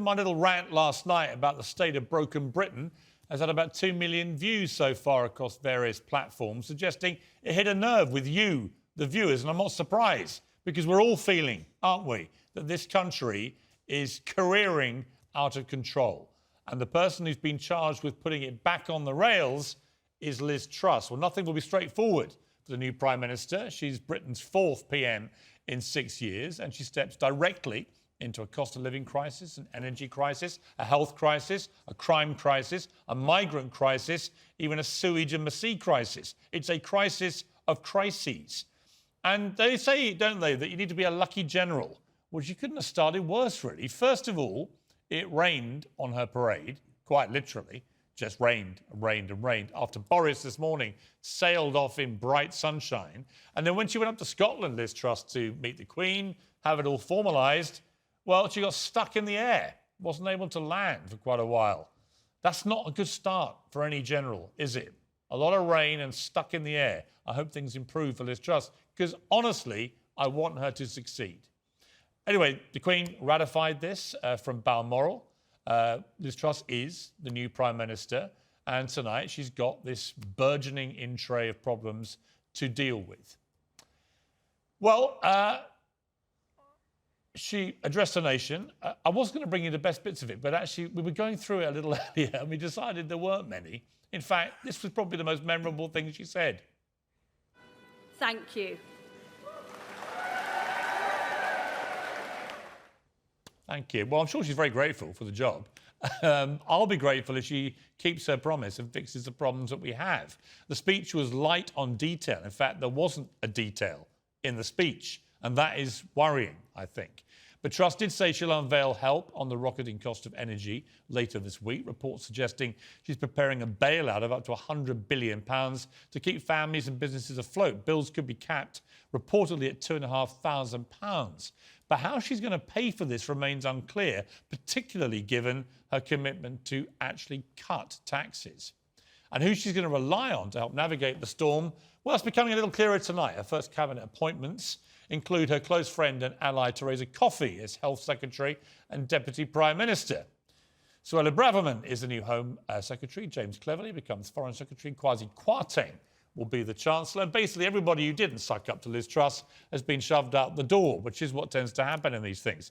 My little rant last night about the state of broken Britain has had about 2 million views so far across various platforms, suggesting it hit a nerve with you, the viewers. And I'm not surprised, because we're all feeling, aren't we, that this country is careering out of control. And the person who's been charged with putting it back on the rails is Liz Truss. Well, nothing will be straightforward for the new Prime Minister. She's Britain's fourth PM in 6 years, and she steps directly into a cost of living crisis, an energy crisis, a health crisis, a crime crisis, a migrant crisis, even a sewage and sea crisis. It's a crisis of crises. And they say, don't they, that you need to be a lucky general. Well, she couldn't have started worse, really. First of all, it rained on her parade, quite literally. Just rained and rained and rained after Boris this morning sailed off in bright sunshine. And then when she went up to Scotland, Liz Truss, to meet the Queen, have it all formalised, well, she got stuck in the air, wasn't able to land for quite a while. That's not a good start for any general, is it? A lot of rain and stuck in the air. I hope things improve for Liz Truss, because honestly, I want her to succeed. Anyway, the Queen ratified this from Balmoral. Liz Truss is the new Prime Minister, and tonight she's got this burgeoning in tray of problems to deal with. Well, she addressed the nation. I was going to bring you the best bits of it, but actually we were going through it a little earlier and we decided there weren't many. In fact, this was probably the most memorable thing she said. Thank you. Thank you. Well, I'm sure she's very grateful for the job. I'll be grateful if she keeps her promise and fixes the problems that we have. The speech was light on detail. In fact, there wasn't a detail in the speech, and that is worrying, I think. But Truss did say she'll unveil help on the rocketing cost of energy later this week, reports suggesting she's preparing a bailout of up to £100 billion to keep families and businesses afloat. Bills could be capped reportedly at £2,500. But how she's going to pay for this remains unclear, particularly given her commitment to actually cut taxes. And who she's going to rely on to help navigate the storm, well, it's becoming a little clearer tonight. Her first cabinet appointments include her close friend and ally Theresa Coffey as Health Secretary and Deputy Prime Minister. Suella Braverman is the new Home Secretary. James Cleverly becomes Foreign Secretary. Kwasi Kwarteng will be the Chancellor. And basically everybody who didn't suck up to Liz Truss has been shoved out the door, which is what tends to happen in these things.